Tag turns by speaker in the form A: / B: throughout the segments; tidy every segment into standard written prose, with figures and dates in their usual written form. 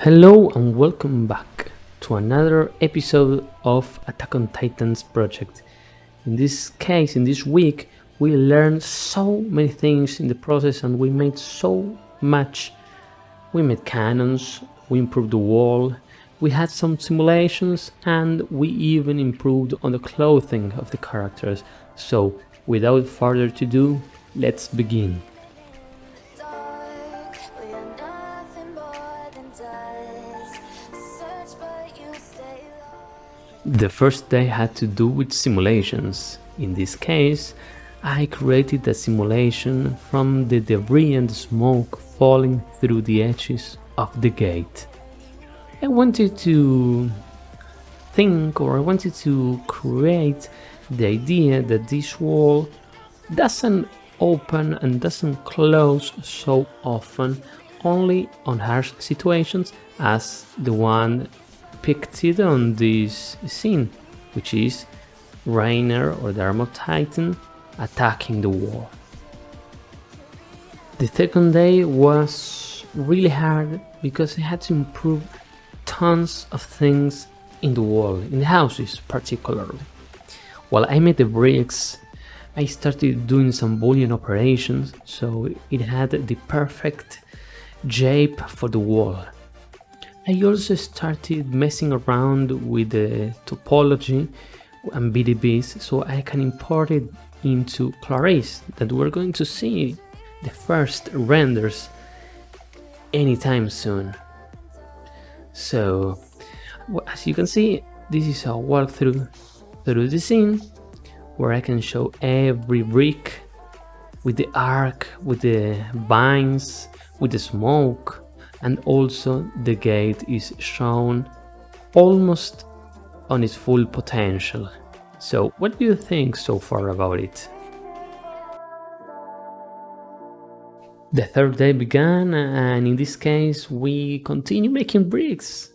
A: Hello and welcome back to another episode of Attack on Titans project. In this case, in this week, we learned so many things in the process and we made so much. We made cannons, we improved the wall, we had some simulations, and we even improved on the clothing of the characters. So, without further ado, let's begin. The first day had to do with simulations. In this case, I created a simulation from the debris and smoke falling through the edges of the gate. I wanted to create the idea that this wall doesn't open and doesn't close so often, only on harsh situations as the one depicted on this scene, which is Reiner or the Armored Titan attacking the wall. The second day was really hard because I had to improve tons of things in the wall, in the houses particularly. While I made the bricks, I started doing some Boolean operations, so it had the perfect shape for the wall. I also started messing around with the topology and BDBs so I can import it into Clarice, that we're going to see the first renders anytime soon. So, as you can see, this is a walkthrough through the scene where I can show every brick with the arc, with the vines, with the smoke. And also the gate is shown almost on its full potential. So what do you think so far about it? The third day began, and in this case we continue making bricks.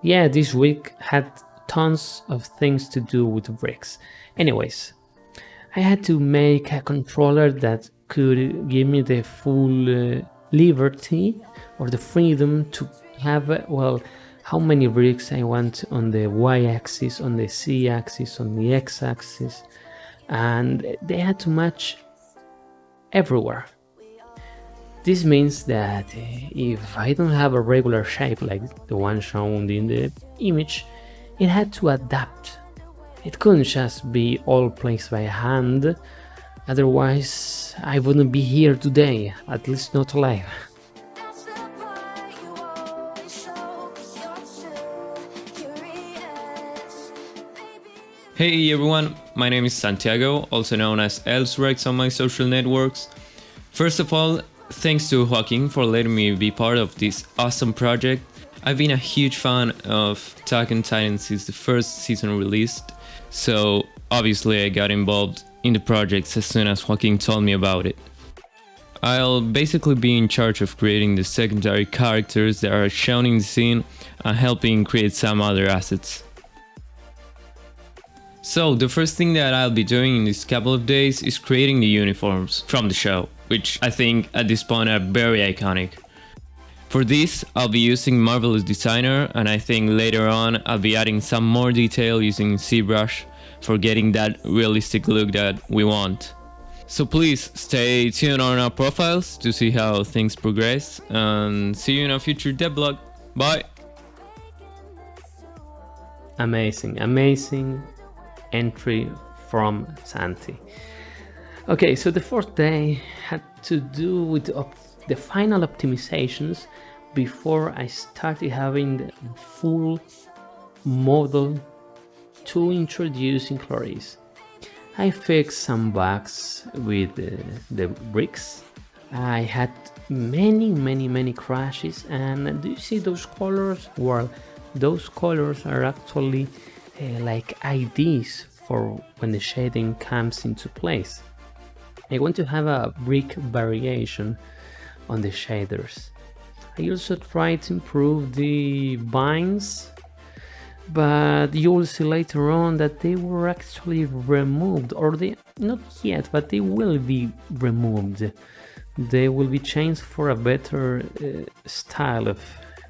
A: Yeah, this week had tons of things to do with bricks. Anyways, I had to make a controller that could give me the full liberty or the freedom to have, how many bricks I want on the y-axis, on the z-axis, on the x-axis, and they had to match everywhere. This means that if I don't have a regular shape like the one shown in the image, it had to adapt. It couldn't just be all placed by hand, otherwise I wouldn't be here today, at least not alive.
B: Hey everyone, my name is Santiago, also known as Elsrex on my social networks. First of all, thanks to Joaquin for letting me be part of this awesome project. I've been a huge fan of Attack on Titan since the first season released, so obviously I got involved in the project as soon as Joaquin told me about it. I'll basically be in charge of creating the secondary characters that are shown in the scene and helping create some other assets. So the first thing that I'll be doing in this couple of days is creating the uniforms from the show, which I think at this point are very iconic. For this, I'll be using Marvelous Designer, and I think later on I'll be adding some more detail using ZBrush for getting that realistic look that we want. So please stay tuned on our profiles to see how things progress, and see you in a future devlog. Bye!
A: Amazing entry from Santi. Okay, so the fourth day had to do with the final optimizations before I started having the full model to introduce in Clarice. I fixed some bugs with the bricks. I had many crashes, and do you see those colors? Well, those colors are actually like IDs for when the shading comes into place. I want to have a brick variation on the shaders. I also tried to improve the vines, but you will see later on that they were actually removed, or they not yet, but they will be removed. They will be changed for a better style of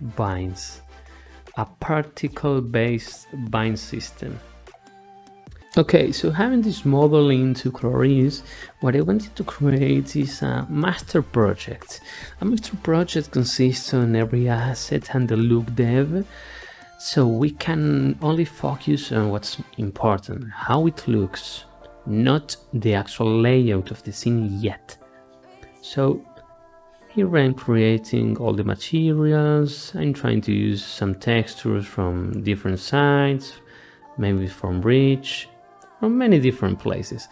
A: binds, a particle-based bind system. Okay, so having this model into Clarisse, what I wanted to create is a master project. A master project consists on every asset and the look dev, so we can only focus on what's important, how it looks, not the actual layout of the scene yet. So here I'm creating all the materials. I'm trying to use some textures from different sides, maybe from Bridge, from many different places.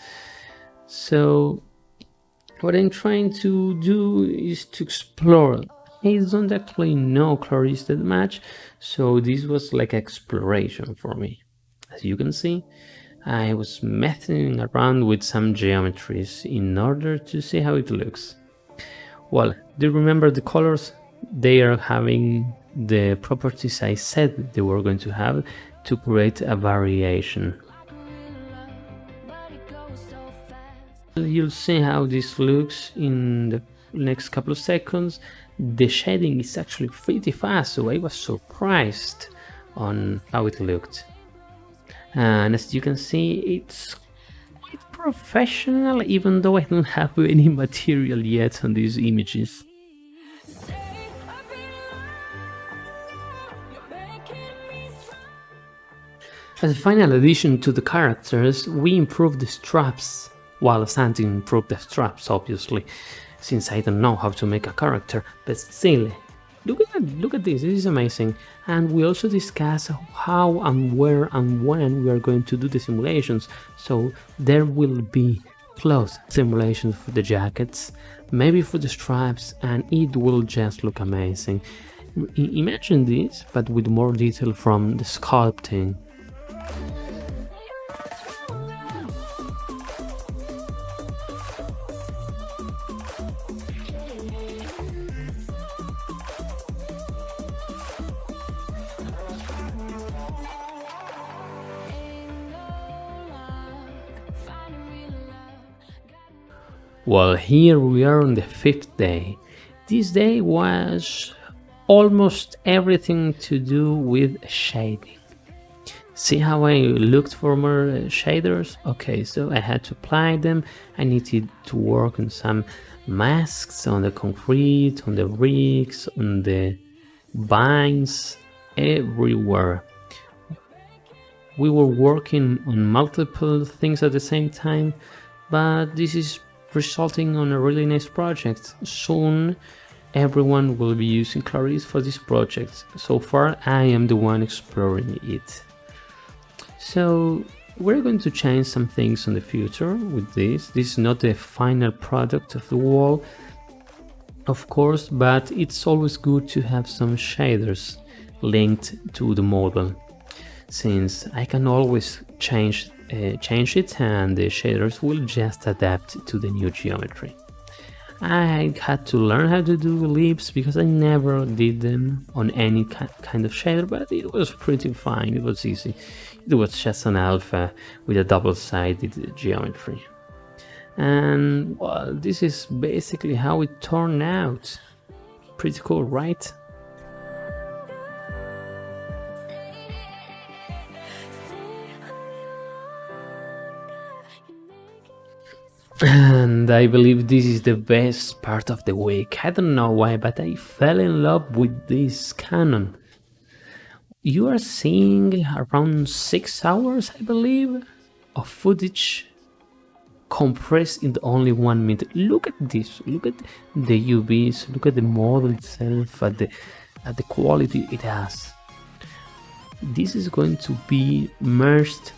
A: So what I'm trying to do is to explore. I don't actually know Clarisse that much, so this was like exploration for me. As you can see, I was messing around with some geometries in order to see how it looks. Well, do you remember the colors? They are having the properties I said they were going to have to create a variation. You'll see how this looks in the next couple of seconds. The shading is actually pretty fast, so I was surprised on how it looked. And as you can see, it's quite professional, even though I don't have any material yet on these images. As a final addition to the characters, we improved the straps, while Santi improved the straps, obviously, since I don't know how to make a character, but still, look at this is amazing. And we also discuss how and where and when we are going to do the simulations, so there will be clothes simulations for the jackets, maybe for the straps, and it will just look amazing. Imagine this, but with more detail from the sculpting. Well, here we are on the 5th day. This day was almost everything to do with shading. See how I looked for more shaders? Okay, so I had to apply them. I needed to work on some masks, on the concrete, on the bricks, on the vines, everywhere. We were working on multiple things at the same time, but this is resulting on a really nice project. Soon everyone will be using Clarisse for this project. So far I am the one exploring it. So we're going to change some things in the future with this. This is not the final product of the wall, of course, but it's always good to have some shaders linked to the model, since I can always change it and the shaders will just adapt to the new geometry. I had to learn how to do ellipses because I never did them on any kind of shader, but it was pretty fine, it was easy. It was just an alpha with a double-sided geometry. And well, this is basically how it turned out. Pretty cool, right? And I believe this is the best part of the week. I don't know why, but I fell in love with this Canon. You are seeing around 6 hours, I believe, of footage compressed in only 1 minute. Look at this, look at the UVs, look at the model itself, at the quality it has. This is going to be merged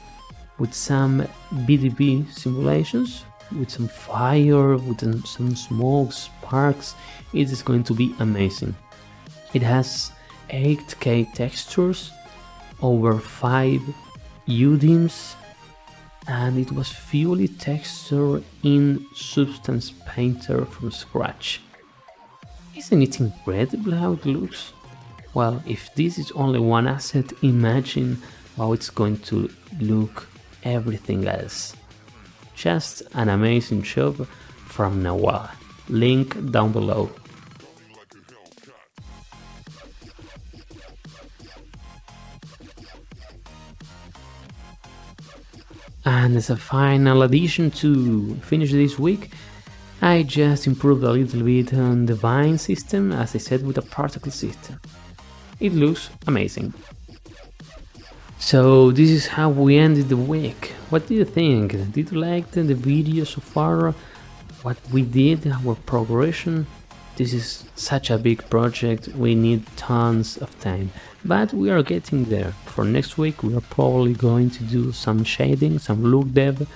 A: with some BDB simulations, with some fire, with some smoke, sparks. It is going to be amazing. It has 8K textures, over 5 UDIMs, and it was fully textured in Substance Painter from scratch. Isn't it incredible how it looks? Well, if this is only one asset, imagine how it's going to look everything else. Just an amazing job from Nawal. Link down below. And as a final addition to finish this week, I just improved a little bit on the vine system, as I said, with a particle system. It looks amazing. So this is how we ended the week. What do you think? Did you like the video so far? What we did, our progression? This is such a big project, we need tons of time, but we are getting there. For next week we are probably going to do some shading, some look dev,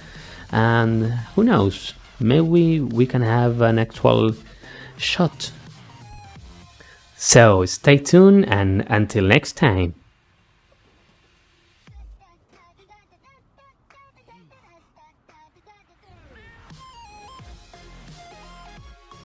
A: and who knows, maybe we can have an actual shot. So stay tuned and until next time.